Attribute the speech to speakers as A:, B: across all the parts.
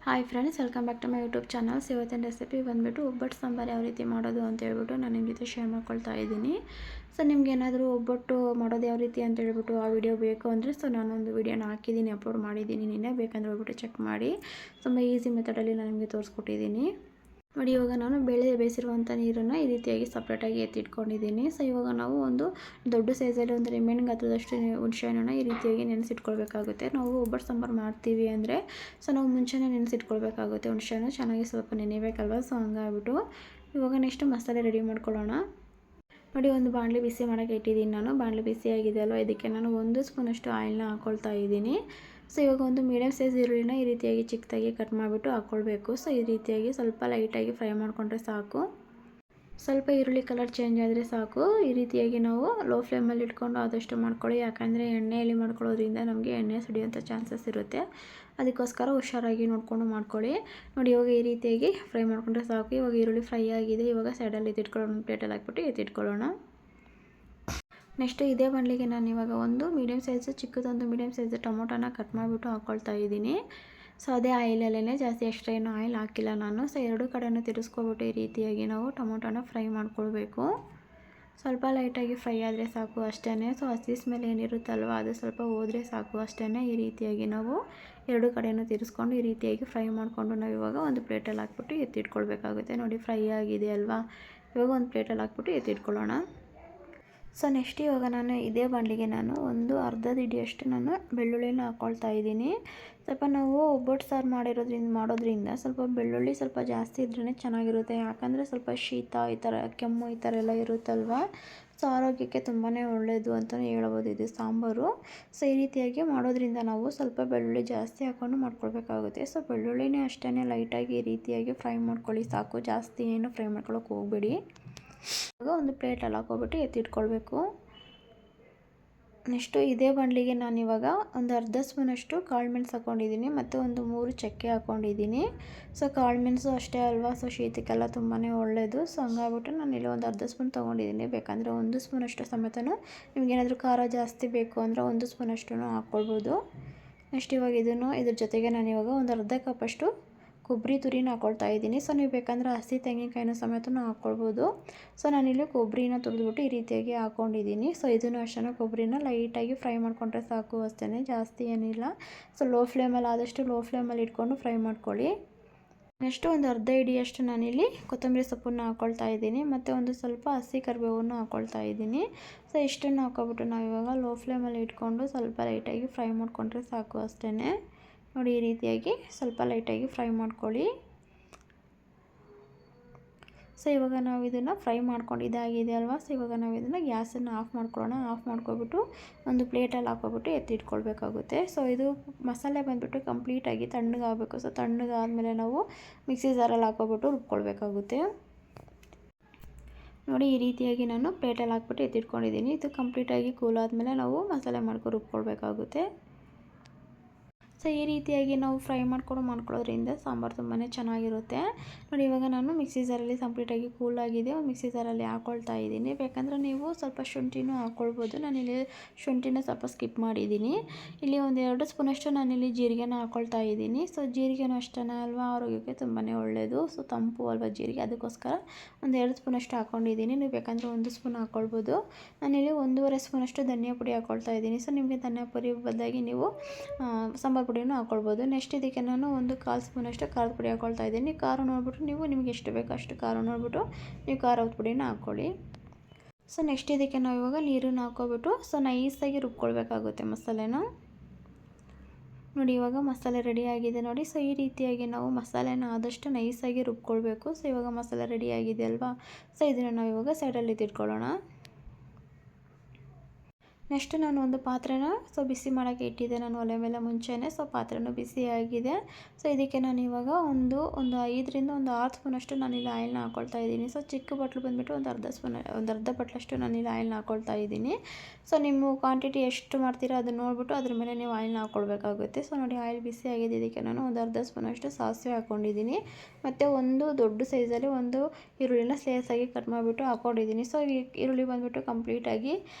A: Hi friends, welcome back to my YouTube channels. ಇವತ್ತಿನ recipe ಬಂದುಬಿಟ್ಟು ಒಬ್ಬಟ್ಟು ಸಾಂಬಾರು ಯಾವ ರೀತಿ ಮಾಡೋದು ಅಂತ ಹೇಳ್ಬಿಟ್ಟು ನಾನು ನಿಮ್ಮ ಜೊತೆ ಶೇರ್ ಮಾಡ್ಕೊಳ್ತಾ ಇದ್ದೀನಿ. ಸೊ ನಿಮ್ಗೆ ಏನಾದರೂ ಒಬ್ಬಟ್ಟು ಮಾಡೋದು ಯಾವ ರೀತಿ ಅಂತ ಹೇಳ್ಬಿಟ್ಟು ಆ ವಿಡಿಯೋ ಬೇಕು ಅಂದರೆ ನಾನೊಂದು ವಿಡಿಯೋನ ಹಾಕಿದ್ದೀನಿ, ಅಪ್ಲೋಡ್ ಮಾಡಿದ್ದೀನಿ. ನಿನ್ನೆ ಬೇಕಂದ್ರೆ ಹೋಗ್ಬಿಟ್ಟು ಚೆಕ್ ಮಾಡಿ. ತುಂಬ ಈಸಿ ಮೆಥಡಲ್ಲಿ ನಾನು ನಿಮಗೆ ತೋರಿಸ್ಕೊಟ್ಟಿದ್ದೀನಿ ನೋಡಿ. ಇವಾಗ ನಾನು ಬೇಯಿಸಿರುವಂಥ ನೀರನ್ನು ಈ ರೀತಿಯಾಗಿ ಸಪ್ರೇಟಾಗಿ ಎತ್ತಿಟ್ಕೊಂಡಿದ್ದೀನಿ. ಸೊ ಇವಾಗ ನಾವು ಒಂದು ದೊಡ್ಡ ಸೈಜಲ್ಲಿ ಒಂದು ಲೆಮನ್ ಗಾತ್ರದಷ್ಟು ಹುಣಸೆಹಣ್ಣನ್ನು ಈ ರೀತಿಯಾಗಿ ನೆನೆಸಿಟ್ಕೊಳ್ಬೇಕಾಗುತ್ತೆ. ನಾವು ಒಬ್ಬಟ್ಟು ಸಾಂಬಾರು ಮಾಡ್ತೀವಿ ಅಂದರೆ ನಾವು ಮುಂಚೆನೇ ನೆನೆಸಿಟ್ಕೊಳ್ಬೇಕಾಗುತ್ತೆ. ಹುಣಸೆಹಣ್ಣು ಚೆನ್ನಾಗಿ ಸ್ವಲ್ಪ ನೆನೆಯಬೇಕಲ್ವ. ಸೊ ಹಂಗಾಗ್ಬಿಟ್ಟು ಇವಾಗ ನೆಕ್ಸ್ಟ್ ಮಸಾಲೆ ರೆಡಿ ಮಾಡ್ಕೊಳ್ಳೋಣ ನೋಡಿ. ಒಂದು ಬಾಣಲಿ ಬಿಸಿ ಮಾಡೋಕ್ಕೆ ಇಟ್ಟಿದ್ದೀನಿ ನಾನು. ಬಾಣಲಿ ಬಿಸಿ ಆಗಿದೆ ಅಲ್ವ, ಇದಕ್ಕೆ ನಾನು 1 ಸ್ಪೂನಷ್ಟು ಆಯಿಲ್ನ ಹಾಕ್ಕೊಳ್ತಾ ಇದ್ದೀನಿ. ಸೊ ಇವಾಗ ಒಂದು ಮೀಡಿಯಮ್ ಸೈಜ್ ಈರುಳ್ಳಿನ ಈ ರೀತಿಯಾಗಿ ಚಿಕ್ಕದಾಗಿ ಕಟ್ ಮಾಡಿಬಿಟ್ಟು ಹಾಕ್ಕೊಳ್ಬೇಕು. ಸೊ ಈ ರೀತಿಯಾಗಿ ಸ್ವಲ್ಪ ಲೈಟಾಗಿ ಫ್ರೈ ಮಾಡಿಕೊಂಡ್ರೆ ಸಾಕು. ಸ್ವಲ್ಪ ಈರುಳ್ಳಿ ಕಲರ್ ಚೇಂಜ್ ಆದರೆ ಸಾಕು. ಈ ರೀತಿಯಾಗಿ ನಾವು ಲೋ ಫ್ಲೇಮಲ್ಲಿ ಇಟ್ಕೊಂಡು ಆದಷ್ಟು ಮಾಡ್ಕೊಳ್ಳಿ. ಯಾಕಂದರೆ ಎಣ್ಣೆಯಲ್ಲಿ ಮಾಡ್ಕೊಳ್ಳೋದ್ರಿಂದ ನಮಗೆ ಎಣ್ಣೆ ಸಿಡಿಯೋಂಥ ಚಾನ್ಸಸ್ ಇರುತ್ತೆ. ಅದಕ್ಕೋಸ್ಕರ ಹುಷಾರಾಗಿ ನೋಡಿಕೊಂಡು ಮಾಡ್ಕೊಳ್ಳಿ ನೋಡಿ. ಇವಾಗ ಈ ರೀತಿಯಾಗಿ ಫ್ರೈ ಮಾಡಿಕೊಂಡ್ರೆ ಸಾಕು. ಇವಾಗ ಈರುಳ್ಳಿ ಫ್ರೈ ಆಗಿದೆ. ಇವಾಗ ಸೈಡಲ್ಲಿ ಎತ್ತಿಟ್ಕೊಳ್ಳೋಣ, ಪ್ಲೇಟಲ್ಲಿ ಹಾಕ್ಬಿಟ್ಟು ಎತ್ತಿಟ್ಕೊಳ್ಳೋಣ. ನೆಕ್ಸ್ಟು ಇದೇ ಬಾಣಲಿಗೆ ನಾನು ಇವಾಗ ಒಂದು ಚಿಕ್ಕದೊಂದು ಮೀಡಿಯಮ್ ಸೈಜ್ ಟೊಮೊಟೊನ ಕಟ್ ಮಾಡಿಬಿಟ್ಟು ಹಾಕ್ಕೊಳ್ತಾ ಇದ್ದೀನಿ. ಸೊ ಅದೇ ಆಯಿಲಲ್ಲೇ, ಜಾಸ್ತಿ ಎಕ್ಸ್ಟ್ರಾ ಏನೂ ಆಯಿಲ್ ಹಾಕಿಲ್ಲ ನಾನು. ಸೊ ಎರಡು ಕಡೆನೂ ತಿರ್ಸ್ಕೊಬಿಟ್ಟು ಈ ರೀತಿಯಾಗಿ ನಾವು ಟೊಮೊಟೊನ ಫ್ರೈ ಮಾಡ್ಕೊಳ್ಬೇಕು. ಸ್ವಲ್ಪ ಲೈಟಾಗಿ ಫ್ರೈ ಆದರೆ ಸಾಕು ಅಷ್ಟೇ. ಸೊ ಹಸಿ ಸ್ಮೆಲ್ ಏನಿರುತ್ತಲ್ವ ಅದು ಸ್ವಲ್ಪ ಹೋದರೆ ಸಾಕು ಅಷ್ಟೇ. ಈ ರೀತಿಯಾಗಿ ನಾವು ಎರಡು ಕಡೆಯೂ ತಿರ್ಸ್ಕೊಂಡು ಈ ರೀತಿಯಾಗಿ ಫ್ರೈ ಮಾಡಿಕೊಂಡು ನಾವು ಇವಾಗ ಒಂದು ಪ್ಲೇಟಲ್ಲಿ ಹಾಕ್ಬಿಟ್ಟು ಎತ್ತಿಟ್ಕೊಳ್ಬೇಕಾಗುತ್ತೆ ನೋಡಿ. ಫ್ರೈ ಆಗಿದೆ ಅಲ್ವಾ, ಇವಾಗ ಒಂದು ಪ್ಲೇಟಲ್ಲಿ ಹಾಕ್ಬಿಟ್ಟು ಎತ್ತಿಟ್ಕೊಳ್ಳೋಣ. ಸೊ ನೆಕ್ಸ್ಟ್ ಇವಾಗ ನಾನು ಇದೇ ಬಾಣಲಿಗೆ ನಾನು ಒಂದು ಅರ್ಧ ಹಿಡಿಯಷ್ಟು ನಾನು ಬೆಳ್ಳುಳ್ಳಿನ ಹಾಕ್ಕೊಳ್ತಾ ಇದ್ದೀನಿ. ಸ್ವಲ್ಪ ನಾವು ಒಬ್ಬಟ್ಟು ಸಾರು ಮಾಡೋದ್ರಿಂದ ಸ್ವಲ್ಪ ಬೆಳ್ಳುಳ್ಳಿ ಸ್ವಲ್ಪ ಜಾಸ್ತಿ ಇದ್ರೇ ಚೆನ್ನಾಗಿರುತ್ತೆ. ಯಾಕಂದರೆ ಸ್ವಲ್ಪ ಶೀತ ಈ ಥರ ಕೆಮ್ಮು ಈ ಥರ ಎಲ್ಲ ಇರುತ್ತಲ್ವ. ಸೊ ಆರೋಗ್ಯಕ್ಕೆ ತುಂಬಾ ಒಳ್ಳೆಯದು ಅಂತಲೇ ಹೇಳ್ಬೋದು ಇದು ಸಾಂಬಾರು. ಸೊ ಈ ರೀತಿಯಾಗಿ ಮಾಡೋದ್ರಿಂದ ನಾವು ಸ್ವಲ್ಪ ಬೆಳ್ಳುಳ್ಳಿ ಜಾಸ್ತಿ ಹಾಕ್ಕೊಂಡು ಮಾಡ್ಕೊಳ್ಬೇಕಾಗುತ್ತೆ. ಸೊ ಬೆಳ್ಳುಳ್ಳಿನೇ ಅಷ್ಟೇ ಲೈಟಾಗಿ ಈ ರೀತಿಯಾಗಿ ಫ್ರೈ ಮಾಡ್ಕೊಳ್ಳಿ ಸಾಕು. ಜಾಸ್ತಿ ಏನು ಫ್ರೈ ಮಾಡ್ಕೊಳ್ಳೋಕೆ ಹೋಗಬೇಡಿ. ಇವಾಗ ಒಂದು ಪ್ಲೇಟಲ್ಲಿ ಹಾಕ್ಕೊಬಿಟ್ಟು ಎತ್ತಿಟ್ಕೊಳ್ಬೇಕು. ನೆಕ್ಸ್ಟು ಇದೇ ಬಾಣಲಿಗೆ ನಾನಿವಾಗ ಒಂದು ಅರ್ಧ ಸ್ಪೂನಷ್ಟು ಕಾಳು ಮೆಣಸು ಹಾಕ್ಕೊಂಡಿದ್ದೀನಿ ಮತ್ತು ಒಂದು 3 ಚಕ್ಕೆ ಹಾಕ್ಕೊಂಡಿದ್ದೀನಿ. ಸೊ ಕಾಳು ಮೆಣಸು ಅಷ್ಟೇ ಅಲ್ವಾ, ಸೊ ಶೀತಕ್ಕೆಲ್ಲ ತುಂಬಾ ಒಳ್ಳೆಯದು. ಸೊ ಹಂಗಾಗ್ಬಿಟ್ಟು ನಾನು ಇಲ್ಲಿ ಒಂದು ಅರ್ಧ ಸ್ಪೂನ್ ತೊಗೊಂಡಿದ್ದೀನಿ. ಬೇಕಂದರೆ 1 ಸ್ಪೂನಷ್ಟು ಸಮೇತನೂ ನಿಮಗೇನಾದರೂ ಖಾರ ಜಾಸ್ತಿ ಬೇಕು ಅಂದರೆ 1 ಸ್ಪೂನಷ್ಟು ಹಾಕ್ಕೊಳ್ಬೋದು. ನೆಕ್ಸ್ಟ್ ಇವಾಗ ಇದ್ರ ಜೊತೆಗೆ ನಾನಿವಾಗ ಒಂದು ಅರ್ಧ ಕಪ್ಪಷ್ಟು ಕೊಬ್ಬರಿ ತುರಿನ ಹಾಕ್ಕೊಳ್ತಾ ಇದ್ದೀನಿ. ಸೊ ನೀವು ಬೇಕಂದರೆ ಹಸಿ ತೆಂಗಿನಕಾಯಿನ ಸಮೇತನೂ ಹಾಕ್ಕೊಳ್ಬೋದು. ಸೊ ನಾನಿಲ್ಲಿ ಕೊಬ್ಬರಿನ ತುರಿದ್ಬಿಟ್ಟು ಈ ರೀತಿಯಾಗಿ ಹಾಕ್ಕೊಂಡಿದ್ದೀನಿ. ಸೊ ಇದನ್ನು ಅಷ್ಟೇ ಕೊಬ್ಬರಿನ ಲೈಟಾಗಿ ಫ್ರೈ ಮಾಡಿಕೊಂಡ್ರೆ ಸಾಕು ಅಷ್ಟೇ, ಜಾಸ್ತಿ ಏನಿಲ್ಲ. ಸೊ ಲೋ ಫ್ಲೇಮಲ್ಲಿ ಇಟ್ಕೊಂಡು ಫ್ರೈ ಮಾಡ್ಕೊಳ್ಳಿ. ನೆಕ್ಸ್ಟು ಒಂದು ಅರ್ಧ ಹಿಡಿಯಷ್ಟು ನಾನಿಲ್ಲಿ ಕೊತ್ತಂಬರಿ ಸೊಪ್ಪನ್ನು ಹಾಕ್ಕೊಳ್ತಾ ಇದ್ದೀನಿ ಮತ್ತು ಒಂದು ಸ್ವಲ್ಪ ಹಸಿ ಕರಿಬೇವನ್ನು ಹಾಕ್ಕೊಳ್ತಾ ಇದ್ದೀನಿ. ಸೊ ಇಷ್ಟನ್ನು ಹಾಕ್ಕೊಬಿಟ್ಟು ನಾವಿವಾಗ ಲೋ ಫ್ಲೇಮಲ್ಲಿ ಇಟ್ಕೊಂಡು ಸ್ವಲ್ಪ ಲೈಟಾಗಿ ಫ್ರೈ ಮಾಡಿಕೊಂಡ್ರೆ ಸಾಕು ಅಷ್ಟೇ ನೋಡಿ. ಈ ರೀತಿಯಾಗಿ ಸ್ವಲ್ಪ ಲೈಟಾಗಿ ಫ್ರೈ ಮಾಡ್ಕೊಳ್ಳಿ. ಸೊ ಇವಾಗ ನಾವು ಇದನ್ನು ಫ್ರೈ ಮಾಡ್ಕೊಂಡು ಇದಾಗಿದೆ ಅಲ್ವಾ. ಸೊ ಇವಾಗ ನಾವು ಇದನ್ನು ಗ್ಯಾಸನ್ನು ಆಫ್ ಮಾಡ್ಕೊಳ್ಳೋಣ. ಆಫ್ ಮಾಡ್ಕೊಬಿಟ್ಟು ಒಂದು ಪ್ಲೇಟಲ್ಲಿ ಹಾಕ್ಕೊಬಿಟ್ಟು ಎತ್ತಿಟ್ಕೊಳ್ಬೇಕಾಗುತ್ತೆ. ಸೊ ಇದು ಮಸಾಲೆ ಬಂದುಬಿಟ್ಟು ಕಂಪ್ಲೀಟಾಗಿ ತಣ್ಣಗಾಗಬೇಕು. ಸೊ ತಣ್ಣಗಾದಮೇಲೆ ನಾವು ಮಿಕ್ಸಿ ಜಾರಲ್ಲಿ ಹಾಕ್ಕೊಬಿಟ್ಟು ರುಬ್ಕೊಳ್ಬೇಕಾಗುತ್ತೆ ನೋಡಿ. ಈ ರೀತಿಯಾಗಿ ನಾನು ಪ್ಲೇಟಲ್ಲಿ ಹಾಕ್ಬಿಟ್ಟು ಎತ್ತಿಟ್ಕೊಂಡಿದ್ದೀನಿ. ಇದು ಕಂಪ್ಲೀಟಾಗಿ ಕೂಲ್ ಆದಮೇಲೆ ನಾವು ಮಸಾಲೆ ಮಾಡ್ಕೊಂಡು ರುಬ್ಕೊಳ್ಬೇಕಾಗುತ್ತೆ. ಸೊ ಈ ರೀತಿಯಾಗಿ ನಾವು ಫ್ರೈ ಮಾಡ್ಕೊಳ್ಳೋದ್ರಿಂದ ಸಾಂಬಾರು ತುಂಬಾ ಚೆನ್ನಾಗಿರುತ್ತೆ ನೋಡಿ. ಇವಾಗ ನಾನು ಮಿಕ್ಸಿ ಜಾರಲ್ಲಿ ಕಂಪ್ಲೀಟಾಗಿ ಕೂಲಾಗಿದೆ, ಒಂದು ಮಿಕ್ಸಿ ಜಾರಲ್ಲಿ ಹಾಕ್ಕೊಳ್ತಾ ಇದ್ದೀನಿ. ಬೇಕಂದರೆ ನೀವು ಸ್ವಲ್ಪ ಶುಂಠಿನೂ ಹಾಕ್ಕೊಳ್ಬೋದು. ನಾನಿಲ್ಲಿ ಶುಂಠಿನ ಸ್ವಲ್ಪ ಸ್ಕಿಪ್ ಮಾಡಿದ್ದೀನಿ. ಇಲ್ಲಿ ಒಂದು 2 ಸ್ಪೂನಷ್ಟು ನಾನಿಲ್ಲಿ ಜೀರಿಗೆನ ಹಾಕ್ಕೊಳ್ತಾ ಇದ್ದೀನಿ. ಸೊ ಜೀರಿಗೆನೂ ಅಷ್ಟೇ ಅಲ್ವಾ, ಆರೋಗ್ಯಕ್ಕೆ ತುಂಬಾ ಒಳ್ಳೆಯದು. ಸೊ ತಂಪು ಅಲ್ವಾ ಜೀರಿಗೆ, ಅದಕ್ಕೋಸ್ಕರ ಒಂದು 2 ಸ್ಪೂನಷ್ಟು ಹಾಕ್ಕೊಂಡಿದ್ದೀನಿ. ನೀವು ಬೇಕಂದರೆ 1 ಸ್ಪೂನ್ ಹಾಕ್ಕೊಳ್ಬೋದು. ನಾನಿಲ್ಲಿ 1.5 ಸ್ಪೂನಷ್ಟು ಧನಿಯಾ ಪುಡಿ ಹಾಕ್ಕೊಳ್ತಾ ಇದ್ದೀನಿ. ಸೊ ನಿಮಗೆ ಧನಿಯಾ ಪುಡಿ ಬದಲಾಗಿ ನೀವು ಸಾಂಬಾರು ಪುಡಿನೂ ಹಾಕ್ಕೊಳ್ಬೋದು. ನೆಕ್ಸ್ಟ್ ಇದಕ್ಕೆ ನಾನು ಒಂದು 1/4 ಸ್ಪೂನಷ್ಟು ಖಾರದ ಪುಡಿ ಹಾಕ್ಕೊಳ್ತಾ ಇದ್ದೀನಿ. ಖಾರ ನೋಡಿಬಿಟ್ಟು ನಿಮಗೆ ಎಷ್ಟು ಬೇಕೋ ಅಷ್ಟು ಖಾರ ನೋಡಿಬಿಟ್ಟು ನೀವು ಖಾರದ ಪುಡಿನ ಹಾಕ್ಕೊಳ್ಳಿ. ಸೊ ನೆಕ್ಸ್ಟ್ ಇದಕ್ಕೆ ನಾವು ಇವಾಗ ನೀರನ್ನು ಹಾಕ್ಕೊಬಿಟ್ಟು ನೈಸಾಗಿ ರುಬ್ಕೊಳ್ಬೇಕಾಗುತ್ತೆ ಮಸಾಲೆನ ನೋಡಿ. ಇವಾಗ ಮಸಾಲೆ ರೆಡಿ ಆಗಿದೆ ನೋಡಿ. ಸೊ ಈ ರೀತಿಯಾಗಿ ನಾವು ಮಸಾಲೆನ ಆದಷ್ಟು ನೈಸಾಗಿ ರುಬ್ಕೊಳ್ಬೇಕು. ಸೊ ಇವಾಗ ಮಸಾಲೆ ರೆಡಿ ಆಗಿದೆ ಅಲ್ವಾ. ಸೊ ಇದನ್ನು ನಾವು ಇವಾಗ ಸೈಡಲ್ಲಿ ಇಟ್ಕೊಳ್ಳೋಣ. ನೆಕ್ಸ್ಟ್ ನಾನು ಒಂದು ಪಾತ್ರೆನ ಬಿಸಿ ಮಾಡೋಕ್ಕೆ ಇಟ್ಟಿದ್ದೆ ನಾನು ಒಲೆ ಮೇಲೆ ಮುಂಚೆನೇ. ಸೊ ಪಾತ್ರೆನೂ ಬಿಸಿ ಆಗಿದೆ. ಸೊ ಇದಕ್ಕೆ ನಾನು ಇವಾಗ ಒಂದು 5ರಿಂದ 6 ಸ್ಪೂನಷ್ಟು ನಾನಿಲ್ಲಿ ಆಯಿಲ್ನ ಹಾಕ್ಕೊಳ್ತಾ ಇದ್ದೀನಿ. ಸೊ ಚಿಕ್ಕ ಬಟ್ಲು ಬಂದುಬಿಟ್ಟು ಒಂದು ಅರ್ಧ ಬಟ್ಲಷ್ಟು ನಾನಿಲ್ಲಿ ಆಯಿಲ್ನ ಹಾಕ್ಕೊಳ್ತಾ ಇದ್ದೀನಿ. ಸೊ ನಿಮ್ಮ ಕ್ವಾಂಟಿಟಿ ಎಷ್ಟು ಮಾಡ್ತೀರಾ ಅದನ್ನು ನೋಡಿಬಿಟ್ಟು ಅದ್ರ ಮೇಲೆ ನೀವು ಆಯಿಲ್ನ ಹಾಕ್ಕೊಳ್ಬೇಕಾಗುತ್ತೆ. ಸೊ ನೋಡಿ ಆಯಿಲ್ ಬಿಸಿ ಆಗಿದೆ. ಇದಕ್ಕೆ ನಾನು ಒಂದು ಅರ್ಧ ಸ್ಪೂನಷ್ಟು ಸಾಸಿವೆ ಹಾಕ್ಕೊಂಡಿದ್ದೀನಿ ಮತ್ತು ಒಂದು ದೊಡ್ಡ ಸೈಜಲ್ಲಿ ಒಂದು ಈರುಳ್ಳಿನ ಸ್ಲೈಸಾಗಿ ಕಟ್ ಮಾಡಿಬಿಟ್ಟು ಹಾಕ್ಕೊಂಡಿದ್ದೀನಿ. ಸೊ ಈರುಳ್ಳಿ ಬಂದುಬಿಟ್ಟು ಕಂಪ್ಲೀಟಾಗಿ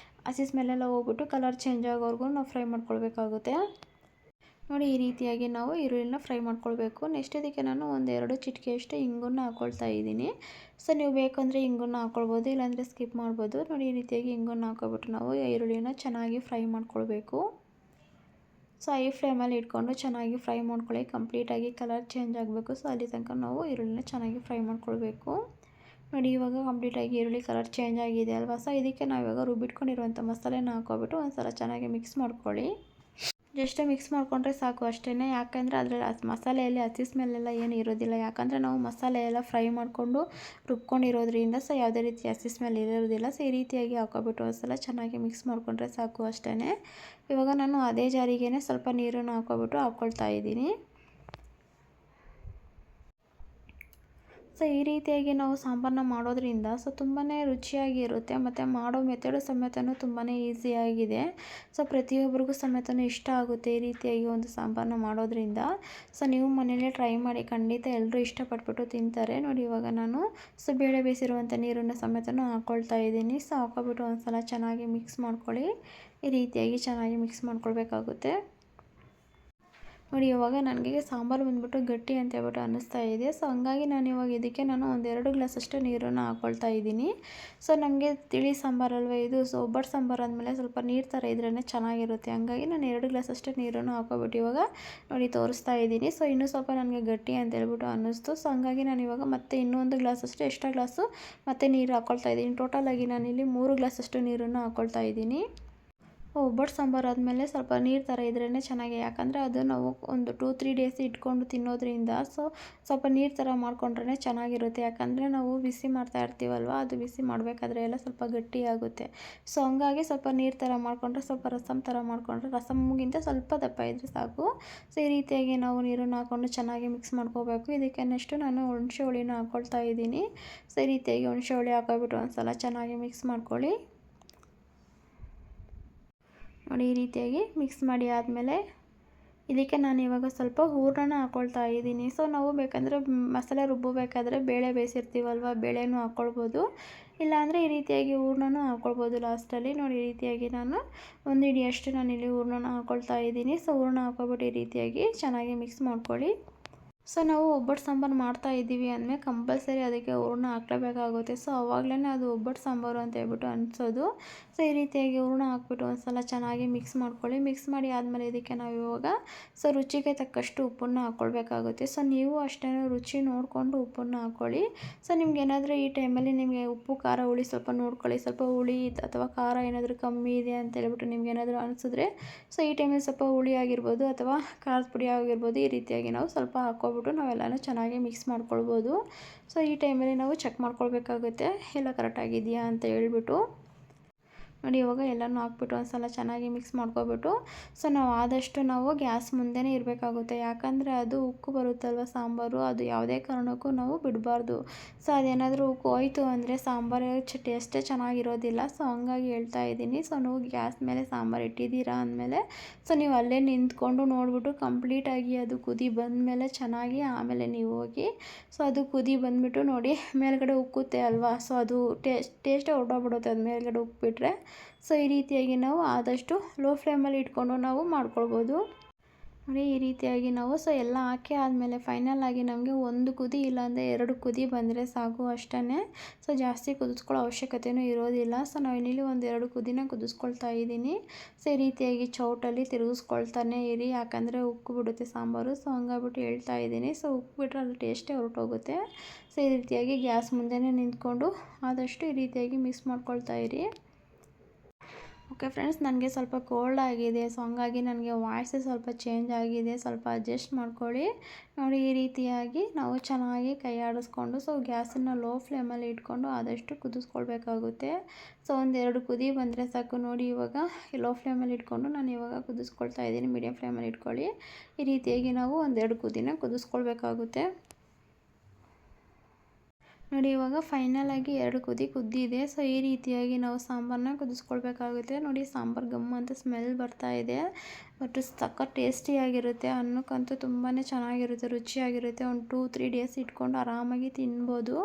A: ಹಸಿ ಸ್ಮೆಲ್ಲೆಲ್ಲ ಹೋಗ್ಬಿಟ್ಟು ಕಲರ್ ಚೇಂಜ್ ಆಗೋವರೆಗೂ ನಾವು ಫ್ರೈ ಮಾಡ್ಕೊಳ್ಬೇಕಾಗುತ್ತೆ ನೋಡಿ ಈ ರೀತಿಯಾಗಿ ನಾವು ಈರುಳ್ಳಿನ ಫ್ರೈ ಮಾಡ್ಕೊಳ್ಬೇಕು. ನೆಕ್ಸ್ಟ್ ಇದಕ್ಕೆ ನಾನು ಒಂದೆರಡು ಚಿಟಿಕೆಯಷ್ಟು ಇಂಗನ್ನು ಹಾಕ್ಕೊಳ್ತಾ ಇದ್ದೀನಿ. ಸೊ ನೀವು ಬೇಕಂದರೆ ಇಂಗನ್ನು ಹಾಕ್ಕೊಳ್ಬೋದು, ಇಲ್ಲಾಂದರೆ ಸ್ಕಿಪ್ ಮಾಡ್ಬೋದು. ನೋಡಿ ಈ ರೀತಿಯಾಗಿ ಇಂಗನ್ನು ಹಾಕ್ಕೊಬಿಟ್ಟು ನಾವು ಈರುಳ್ಳಿನ ಚೆನ್ನಾಗಿ ಫ್ರೈ ಮಾಡ್ಕೊಳ್ಬೇಕು. ಸೊ ಐ ಫ್ಲೇಮಲ್ಲಿ ಇಟ್ಕೊಂಡು ಚೆನ್ನಾಗಿ ಫ್ರೈ ಮಾಡ್ಕೊಳ್ಳಿ. ಕಂಪ್ಲೀಟಾಗಿ ಕಲರ್ ಚೇಂಜ್ ಆಗಬೇಕು. ಸೊ ಅಲ್ಲಿ ತನಕ ನಾವು ಈರುಳ್ಳಿನ ಚೆನ್ನಾಗಿ ಫ್ರೈ ಮಾಡ್ಕೊಳ್ಬೇಕು. ನೋಡಿ ಇವಾಗ ಕಂಪ್ಲೀಟಾಗಿ ಈರುಳ್ಳಿ ಕಲರ್ ಚೇಂಜ್ ಆಗಿದೆ ಅಲ್ವಾ. ಸೊ ಇದಕ್ಕೆ ನಾವಿವಾಗ ರುಬ್ಬಿಟ್ಕೊಂಡಿರುವಂಥ ಮಸಾಲೆನ ಹಾಕ್ಕೊಬಿಟ್ಟು ಒಂದು ಸಲ ಚೆನ್ನಾಗಿ ಮಿಕ್ಸ್ ಮಾಡ್ಕೊಳ್ಳಿ. ಜಸ್ಟ್ ಮಿಕ್ಸ್ ಮಾಡಿಕೊಂಡ್ರೆ ಸಾಕು ಅಷ್ಟೇ. ಯಾಕಂದರೆ ಅದರಲ್ಲಿ ಮಸಾಲೆಯಲ್ಲಿ ಹಸಿ ಸ್ಮೆಲ್ಲೆಲ್ಲ ಏನು ಇರೋದಿಲ್ಲ. ಯಾಕಂದರೆ ನಾವು ಮಸಾಲೆ ಎಲ್ಲ ಫ್ರೈ ಮಾಡಿಕೊಂಡು ರುಬ್ಕೊಂಡಿರೋದ್ರಿಂದ ಸೊ ಯಾವುದೇ ರೀತಿ ಹಸಿ ಸ್ಮೆಲ್ ಇರೋದಿಲ್ಲ. ಸೊ ಈ ರೀತಿಯಾಗಿ ಹಾಕ್ಕೊಬಿಟ್ಟು ಒಂದು ಸಲ ಚೆನ್ನಾಗಿ ಮಿಕ್ಸ್ ಮಾಡಿಕೊಂಡ್ರೆ ಸಾಕು ಅಷ್ಟೇ. ಇವಾಗ ನಾನು ಅದೇ ಜಾರಿಗೇ ಸ್ವಲ್ಪ ನೀರನ್ನು ಹಾಕ್ಕೊಳ್ತಾ ಇದ್ದೀನಿ. ಸೊ ಈ ರೀತಿಯಾಗಿ ನಾವು ಸಾಂಬಾರನ್ನ ಮಾಡೋದ್ರಿಂದ ಸೊ ತುಂಬಾ ರುಚಿಯಾಗಿರುತ್ತೆ ಮತ್ತು ಮಾಡೋ ಮೆಥಡು ಸಮೇತನೂ ತುಂಬಾ ಈಸಿಯಾಗಿದೆ. ಸೊ ಪ್ರತಿಯೊಬ್ಬರಿಗೂ ಸಮೇತನೂ ಇಷ್ಟ ಆಗುತ್ತೆ ಈ ರೀತಿಯಾಗಿ ಒಂದು ಸಾಂಬಾರನ್ನ ಮಾಡೋದ್ರಿಂದ. ಸೊ ನೀವು ಮನೇಲಿ ಟ್ರೈ ಮಾಡಿ, ಖಂಡಿತ ಎಲ್ಲರೂ ಇಷ್ಟಪಟ್ಬಿಟ್ಟು ತಿಂತಾರೆ. ನೋಡಿ ಇವಾಗ ನಾನು ಬೇಳೆ ಬೇಯಿಸಿರುವಂಥ ನೀರನ್ನು ಸಮೇತನೂ ಹಾಕ್ಕೊಳ್ತಾ ಇದ್ದೀನಿ. ಸೊ ಹಾಕ್ಕೊಬಿಟ್ಟು ಒಂದು ಸಲ ಚೆನ್ನಾಗಿ ಮಿಕ್ಸ್ ಮಾಡ್ಕೊಳ್ಳಿ. ಈ ರೀತಿಯಾಗಿ ಚೆನ್ನಾಗಿ ಮಿಕ್ಸ್ ಮಾಡ್ಕೊಳ್ಬೇಕಾಗುತ್ತೆ. ನೋಡಿ ಇವಾಗ ನನಗೆ ಸಾಂಬಾರು ಬಂದುಬಿಟ್ಟು ಗಟ್ಟಿ ಅಂತ ಹೇಳ್ಬಿಟ್ಟು ಅನ್ನಿಸ್ತಾ ಇದೆ. ಸೊ ಹಂಗಾಗಿ ನಾನು ಇವಾಗ ಇದಕ್ಕೆ ಒಂದು 2 ಗ್ಲಾಸಷ್ಟು ನೀರನ್ನು ಹಾಕ್ಕೊಳ್ತಾ ಇದ್ದೀನಿ. ಸೊ ನಮಗೆ ತಿಳಿ ಸಾಂಬಾರಲ್ವ ಇದು. ಸೊ ಒಬ್ಬಟ್ಟು ಸಾಂಬಾರು ಆದಮೇಲೆ ಸ್ವಲ್ಪ ನೀರು ಥರ ಇದ್ರೇ ಚೆನ್ನಾಗಿರುತ್ತೆ. ಹಂಗಾಗಿ ನಾನು 2 ಗ್ಲಾಸಷ್ಟು ನೀರನ್ನು ಹಾಕ್ಕೊಬಿಟ್ಟು ಇವಾಗ ನೋಡಿ ತೋರಿಸ್ತಾ ಇದ್ದೀನಿ. ಸೊ ಇನ್ನೂ ಸ್ವಲ್ಪ ನನಗೆ ಗಟ್ಟಿ ಅಂತ ಹೇಳ್ಬಿಟ್ಟು ಅನ್ನಿಸ್ತು. ಸೊ ಹಂಗಾಗಿ ನಾನು ಇವಾಗ ಮತ್ತೆ ಇನ್ನೊಂದು ಗ್ಲಾಸಷ್ಟು ಎಕ್ಸ್ಟ್ರಾ ಗ್ಲಾಸು ಮತ್ತೆ ನೀರು ಹಾಕ್ಕೊಳ್ತಾ ಇದ್ದೀನಿ. ಟೋಟಲಾಗಿ ನಾನಿಲ್ಲಿ 3 ಗ್ಲಾಸಷ್ಟು ನೀರನ್ನು ಹಾಕ್ಕೊಳ್ತಾ ಇದ್ದೀನಿ. ಒಬ್ಬಟ್ಟು ಸಾಂಬಾರು ಆದಮೇಲೆ ಸ್ವಲ್ಪ ನೀರು ಥರ ಇದ್ರೇ ಚೆನ್ನಾಗಿ. ಯಾಕಂದರೆ ಅದು ನಾವು ಒಂದು 2-3 ಡೇಸ್ ಇಟ್ಕೊಂಡು ತಿನ್ನೋದ್ರಿಂದ ಸೊ ಸ್ವಲ್ಪ ನೀರು ಥರ ಮಾಡ್ಕೊಂಡ್ರೆ ಚೆನ್ನಾಗಿರುತ್ತೆ. ಯಾಕಂದರೆ ನಾವು ಬಿಸಿ ಮಾಡ್ತಾ ಇರ್ತೀವಲ್ವ, ಅದು ಬಿಸಿ ಮಾಡಬೇಕಾದ್ರೆ ಎಲ್ಲ ಸ್ವಲ್ಪ ಗಟ್ಟಿಯಾಗುತ್ತೆ. ಸೊ ಹಂಗಾಗಿ ಸ್ವಲ್ಪ ನೀರು ಥರ ಮಾಡಿಕೊಂಡ್ರೆ, ಸ್ವಲ್ಪ ರಸಮ್ ಥರ ಮಾಡಿಕೊಂಡ್ರೆ, ರಸಮ್ಗಿಂತ ಸ್ವಲ್ಪ ದಪ್ಪ ಇದ್ದರೆ ಸಾಕು. ಸೊ ಈ ರೀತಿಯಾಗಿ ನಾವು ನೀರನ್ನು ಹಾಕ್ಕೊಂಡು ಚೆನ್ನಾಗಿ ಮಿಕ್ಸ್ ಮಾಡ್ಕೋಬೇಕು. ಇದಕ್ಕೆ ನೆಕ್ಸ್ಟು ನಾನು ಹುಣಸೆ ಹುಳಿನ ಹಾಕ್ಕೊಳ್ತಾ ಇದ್ದೀನಿ. ಸೊ ಈ ರೀತಿಯಾಗಿ ಹುಣಸೆ ಹುಳಿ ಹಾಕ್ಕೊಬಿಟ್ಟು ಒಂದು ಸಲ ಚೆನ್ನಾಗಿ ಮಿಕ್ಸ್ ಮಾಡ್ಕೊಳ್ಳಿ. ನೋಡಿ ಈ ರೀತಿಯಾಗಿ ಮಿಕ್ಸ್ ಮಾಡಿ ಆದಮೇಲೆ ಇದಕ್ಕೆ ನಾನು ಇವಾಗ ಸ್ವಲ್ಪ ಹೂರಣನ ಹಾಕ್ಕೊಳ್ತಾ ಇದ್ದೀನಿ. ಸೊ ನಾವು ಬೇಕಂದರೆ ಮಸಾಲೆ ರುಬ್ಬಬೇಕಾದ್ರೆ ಬೇಳೆ ಬೇಯಿಸಿರ್ತೀವಲ್ವ, ಬೇಳೆನೂ ಹಾಕ್ಕೊಳ್ಬೋದು. ಇಲ್ಲಾಂದರೆ ಈ ರೀತಿಯಾಗಿ ಹೂರಣನೂ ಹಾಕ್ಕೊಳ್ಬೋದು ಲಾಸ್ಟಲ್ಲಿ. ನೋಡಿ ಈ ರೀತಿಯಾಗಿ ನಾನು ಒಂದು ಹಿಡಿಯಷ್ಟು ನಾನಿಲ್ಲಿ ಹೂರಣನ ಹಾಕ್ಕೊಳ್ತಾ ಇದ್ದೀನಿ. ಸೊ ಹೂರಣ ಹಾಕ್ಕೊಬಿಟ್ಟು ಈ ರೀತಿಯಾಗಿ ಚೆನ್ನಾಗಿ ಮಿಕ್ಸ್ ಮಾಡ್ಕೊಳ್ಳಿ. ಸೊ ನಾವು ಒಬ್ಬಟ್ಟು ಸಾಂಬಾರು ಮಾಡ್ತಾ ಇದ್ದೀವಿ ಅಂದಮೇಲೆ ಕಂಪಲ್ಸರಿ ಅದಕ್ಕೆ ಹೂರಣ ಹಾಕ್ಲೇಬೇಕಾಗುತ್ತೆ. ಸೊ ಆವಾಗಲೇ ಅದು ಒಬ್ಬಟ್ಟು ಸಾಂಬಾರು ಅಂತ ಹೇಳ್ಬಿಟ್ಟು ಅನಿಸೋದು. ಸೊ ಈ ರೀತಿಯಾಗಿ ಹೂರಣ ಹಾಕ್ಬಿಟ್ಟು ಒಂದು ಸಲ ಚೆನ್ನಾಗಿ ಮಿಕ್ಸ್ ಮಾಡ್ಕೊಳ್ಳಿ. ಮಿಕ್ಸ್ ಮಾಡಿ ಆದಮೇಲೆ ಇದಕ್ಕೆ ನಾವು ಇವಾಗ ಸೊ ರುಚಿಗೆ ತಕ್ಕಷ್ಟು ಉಪ್ಪನ್ನು ಹಾಕ್ಕೊಳ್ಬೇಕಾಗುತ್ತೆ. ಸೊ ನೀವು ಅಷ್ಟೇ ರುಚಿ ನೋಡಿಕೊಂಡು ಉಪ್ಪನ್ನು ಹಾಕ್ಕೊಳ್ಳಿ. ಸೊ ನಿಮ್ಗೇನಾದರೂ ಈ ಟೈಮಲ್ಲಿ ನಿಮಗೆ ಉಪ್ಪು ಖಾರ ಹುಳಿ ಸ್ವಲ್ಪ ನೋಡ್ಕೊಳ್ಳಿ. ಸ್ವಲ್ಪ ಹುಳಿ ಅಥವಾ ಖಾರ ಏನಾದರೂ ಕಮ್ಮಿ ಇದೆ ಅಂತ ಹೇಳ್ಬಿಟ್ಟು ನಿಮ್ಗೇನಾದರೂ ಅನಿಸಿದ್ರೆ ಸೊ ಈ ಟೈಮಲ್ಲಿ ಸ್ವಲ್ಪ ಹುಳಿ ಆಗಿರ್ಬೋದು ಅಥವಾ ಖಾರದ ಪುಡಿ ಆಗಿರ್ಬೋದು, ಈ ರೀತಿಯಾಗಿ ನಾವು ಸ್ವಲ್ಪ ಹಾಕ್ಕೊಬಿಟ್ಟು ನಾವೆಲ್ಲನೂ ಚೆನ್ನಾಗಿ ಮಿಕ್ಸ್ ಮಾಡ್ಕೊಳ್ಬೋದು. ಸೊ ಈ ಟೈಮಲ್ಲಿ ನಾವು ಚೆಕ್ ಮಾಡ್ಕೊಳ್ಬೇಕಾಗುತ್ತೆ ಎಲ್ಲ ಕರೆಕ್ಟಾಗಿದೆಯಾ ಅಂತ ಹೇಳ್ಬಿಟ್ಟು. ನೋಡಿ ಇವಾಗ ಎಲ್ಲನೂ ಹಾಕ್ಬಿಟ್ಟು ಒಂದು ಸಲ ಚೆನ್ನಾಗಿ ಮಿಕ್ಸ್ ಮಾಡ್ಕೊಬಿಟ್ಟು ಸೊ ನಾವು ಆದಷ್ಟು ನಾವು ಗ್ಯಾಸ್ ಮುಂದೆನೇ ಇರಬೇಕಾಗುತ್ತೆ. ಯಾಕಂದರೆ ಅದು ಉಕ್ಕು ಬರುತ್ತಲ್ವ ಸಾಂಬಾರು, ಅದು ಯಾವುದೇ ಕಾರಣಕ್ಕೂ ನಾವು ಬಿಡಬಾರ್ದು. ಸೊ ಅದೇನಾದರೂ ಉಕ್ಕು ಹೋಯ್ತು ಅಂದರೆ ಸಾಂಬಾರು ಟೇಸ್ಟೇ ಚೆನ್ನಾಗಿರೋದಿಲ್ಲ. ಸೊ ಹಂಗಾಗಿ ಹೇಳ್ತಾ ಇದ್ದೀನಿ. ಸೊ ನೀವು ಗ್ಯಾಸ್ ಮೇಲೆ ಸಾಂಬಾರು ಇಟ್ಟಿದ್ದೀರಾ ಅಂದಮೇಲೆ ಸೊ ನೀವು ಅಲ್ಲೇ ನಿಂತ್ಕೊಂಡು ನೋಡಿಬಿಟ್ಟು ಕಂಪ್ಲೀಟಾಗಿ ಅದು ಕುದಿ ಬಂದಮೇಲೆ ಚೆನ್ನಾಗಿ ಆಮೇಲೆ ನೀವು ಹೋಗಿ ಸೊ ಅದು ಕುದಿ ಬಂದುಬಿಟ್ಟು ನೋಡಿ ಮೇಲ್ಗಡೆ ಉಕ್ಕುತ್ತೆ ಅಲ್ವಾ. ಸೊ ಅದು ಟೇಸ್ಟೇ ಹೊರಟೋಗ್ಬಿಡುತ್ತೆ ಅದು ಮೇಲ್ಗಡೆ ಉಕ್ಬಿಟ್ರೆ. ಸೊ ಈ ರೀತಿಯಾಗಿ ನಾವು ಆದಷ್ಟು ಲೋ ಫ್ಲೇಮಲ್ಲಿ ಇಟ್ಕೊಂಡು ನಾವು ಮಾಡ್ಕೊಳ್ಬೋದು. ನೋಡಿ ಈ ರೀತಿಯಾಗಿ ನಾವು ಸೊ ಎಲ್ಲ ಹಾಕಿ ಆದಮೇಲೆ ಫೈನಲಾಗಿ ನಮಗೆ 1 ಕುದಿ ಇಲ್ಲಾಂದರೆ 2 ಕುದಿ ಬಂದರೆ ಸಾಕು ಅಷ್ಟೇ. ಸೊ ಜಾಸ್ತಿ ಕುದಿಸ್ಕೊಳ್ಳೋ ಅವಶ್ಯಕತೆಯೂ ಇರೋದಿಲ್ಲ. ಸೊ ನಾವಿಲ್ಲಿ 1-2 ಕುದಿನ ಕುದಿಸ್ಕೊಳ್ತಾ ಇದ್ದೀನಿ. ಸೊ ಈ ರೀತಿಯಾಗಿ ಚೌಟಲ್ಲಿ ತಿರುಗಿಸ್ಕೊಳ್ತಾನೆ ಇರಿ, ಯಾಕಂದರೆ ಉಕ್ಕು ಬಿಡುತ್ತೆ ಸಾಂಬಾರು. ಸೊ ಹಂಗಾಗ್ಬಿಟ್ಟು ಹೇಳ್ತಾ ಇದ್ದೀನಿ. ಸೊ ಉಕ್ಕು ಬಿಟ್ಟರೆ ಅದು ಟೇಸ್ಟೇ ಹೊರಟೋಗುತ್ತೆ. ಸೊ ಈ ರೀತಿಯಾಗಿ ಗ್ಯಾಸ್ ಮುಂದೆನೇ ನಿಂತ್ಕೊಂಡು ಆದಷ್ಟು ಈ ರೀತಿಯಾಗಿ ಮಿಕ್ಸ್ ಮಾಡ್ಕೊಳ್ತಾ ಇರಿ. ಓಕೆ ಫ್ರೆಂಡ್ಸ್, ನನಗೆ ಸ್ವಲ್ಪ ಕೋಲ್ಡ್ ಆಗಿದೆ. ಸೊ ಹಂಗಾಗಿ ನನಗೆ ವಾಯ್ಸೇ ಸ್ವಲ್ಪ ಚೇಂಜ್ ಆಗಿದೆ. ಸ್ವಲ್ಪ ಅಡ್ಜಸ್ಟ್ ಮಾಡ್ಕೊಳ್ಳಿ. ನೋಡಿ ಈ ರೀತಿಯಾಗಿ ನಾವು ಚೆನ್ನಾಗಿ ಕೈ ಆಡಿಸ್ಕೊಂಡು ಸೊ ಗ್ಯಾಸನ್ನು ಲೋ ಫ್ಲೇಮಲ್ಲಿ ಇಟ್ಕೊಂಡು ಆದಷ್ಟು ಕುದಿಸ್ಕೊಳ್ಬೇಕಾಗುತ್ತೆ. ಸೊ 1-2 ಕುದಿ ಬಂದರೆ ಸಾಕು. ನೋಡಿ ಇವಾಗ ಲೋ ಫ್ಲೇಮಲ್ಲಿ ಇಟ್ಕೊಂಡು ನಾನು ಇವಾಗ ಕುದಿಸ್ಕೊಳ್ತಾ ಇದ್ದೀನಿ. ಮೀಡಿಯಮ್ ಫ್ಲೇಮಲ್ಲಿ ಇಟ್ಕೊಳ್ಳಿ. ಈ ರೀತಿಯಾಗಿ ನಾವು 1-2 ಕುದಿನ ಕುದಿಸ್ಕೊಳ್ಬೇಕಾಗುತ್ತೆ. ನೋಡಿ ಇವಾಗ ಫೈನಲಾಗಿ 2 ಕುದಿ ಕುದ್ದಿದೆ. ಸೊ ಈ ರೀತಿಯಾಗಿ ನಾವು ಸಾಂಬಾರನ್ನ ಕುದಿಸ್ಕೊಳ್ಬೇಕಾಗುತ್ತೆ. ನೋಡಿ ಸಾಂಬಾರು ಗಮ್ ಅಂತ ಸ್ಮೆಲ್ ಬರ್ತಾ ಇದೆ. ಬಟ್ ಸಖತ್ ಟೇಸ್ಟಿಯಾಗಿರುತ್ತೆ. ಅನ್ನಕ್ಕಂತೂ ತುಂಬಾ ಚೆನ್ನಾಗಿರುತ್ತೆ, ರುಚಿಯಾಗಿರುತ್ತೆ. ಒಂದು 2-3 ಡೇಸ್ ಇಟ್ಕೊಂಡು ಆರಾಮಾಗಿ ತಿನ್ಬೋದು.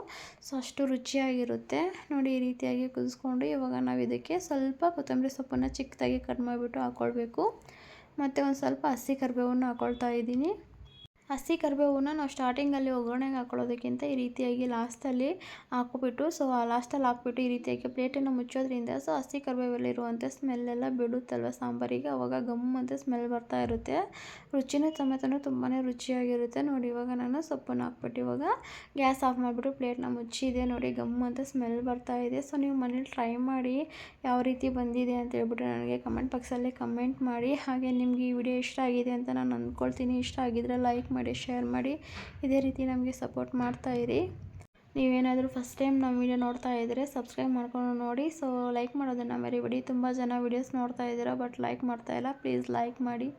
A: ಸೊ ಅಷ್ಟು ರುಚಿಯಾಗಿರುತ್ತೆ. ನೋಡಿ ಈ ರೀತಿಯಾಗಿ ಕುದಿಸ್ಕೊಂಡು ಇವಾಗ ನಾವು ಇದಕ್ಕೆ ಸ್ವಲ್ಪ ಕೊತ್ತಂಬರಿ ಸೊಪ್ಪನ್ನು ಚಿಕ್ಕದಾಗಿ ಕಟ್ ಮಾಡಿಬಿಟ್ಟು ಹಾಕ್ಕೊಳ್ಬೇಕು. ಮತ್ತು ಒಂದು ಸ್ವಲ್ಪ ಹಸಿ ಕರಿಬೇವನ್ನು ಹಾಕ್ಕೊಳ್ತಾ ಇದ್ದೀನಿ. ಹಸಿ ಕರಿಬೇವನ್ನ ನಾವು ಸ್ಟಾರ್ಟಿಂಗಲ್ಲಿ ಒಗ್ಗರಣೆಗೆ ಹಾಕೊಳ್ಳೋದಕ್ಕಿಂತ ಈ ರೀತಿಯಾಗಿ ಲಾಸ್ಟಲ್ಲಿ ಹಾಕ್ಬಿಟ್ಟು ಲಾಸ್ಟಲ್ಲಿ ಹಾಕ್ಬಿಟ್ಟು ಈ ರೀತಿಯಾಗಿ ಪ್ಲೇಟನ್ನು ಮುಚ್ಚೋದ್ರಿಂದ ಹಸಿ ಕರಿಬೇವಲ್ಲಿರುವಂಥ ಸ್ಮೆಲ್ಲೆಲ್ಲ ಬಿಡುತ್ತಲ್ವ ಸಾಂಬಾರಿಗೆ, ಆವಾಗ ಗಮ್ ಅಂತ ಸ್ಮೆಲ್ ಬರ್ತಾ ಇರುತ್ತೆ. ರುಚಿನೂ ಸಮೇತನೂ ತುಂಬಾ ರುಚಿಯಾಗಿರುತ್ತೆ. ನೋಡಿ ಇವಾಗ ನಾನು ಸೊಪ್ಪನ್ನು ಹಾಕ್ಬಿಟ್ಟು ಇವಾಗ ಗ್ಯಾಸ್ ಆಫ್ ಮಾಡಿಬಿಟ್ಟು ಪ್ಲೇಟ್ನ ಮುಚ್ಚಿದೆ. ನೋಡಿ ಗಮ್ ಅಂತ ಸ್ಮೆಲ್ ಬರ್ತಾ ಇದೆ. ನೀವು ಮನೇಲಿ ಟ್ರೈ ಮಾಡಿ ಯಾವ ರೀತಿ ಬಂದಿದೆ ಅಂತ ಹೇಳ್ಬಿಟ್ಟು ನನಗೆ ಕಮೆಂಟ್ ಬಾಕ್ಸಲ್ಲಿ ಕಮೆಂಟ್ ಮಾಡಿ. ಹಾಗೆ ನಿಮಗೆ ಈ ವಿಡಿಯೋ ಇಷ್ಟ ಆಗಿದೆ ಅಂತ ನಾನು ಅಂದ್ಕೊಳ್ತೀನಿ. ಇಷ್ಟ ಆಗಿದ್ರೆ ಲೈಕ್ ಮಾಡಿ, ಶೇರ್ ಮಾಡಿ, ಇದೇ ರೀತಿ ನಮಗೆ ಸಪೋರ್ಟ್ ಮಾಡ್ತಾಯಿರಿ. ನೀವೇನಾದರೂ ಫಸ್ಟ್ ಟೈಮ್ ನಮ್ಮ ವಿಡಿಯೋ ನೋಡ್ತಾ ಇದ್ದರೆ ಸಬ್ಸ್ಕ್ರೈಬ್ ಮಾಡ್ಕೊಂಡು ನೋಡಿ. ಲೈಕ್ ಮಾಡೋದನ್ನು ಮರಿಬೇಡಿ. ತುಂಬ ಜನ ವಿಡಿಯೋಸ್ ನೋಡ್ತಾ ಇದ್ದೀರಾ ಬಟ್ ಲೈಕ್ ಮಾಡ್ತಾಯಿಲ್ಲ. ಪ್ಲೀಸ್ ಲೈಕ್ ಮಾಡಿ.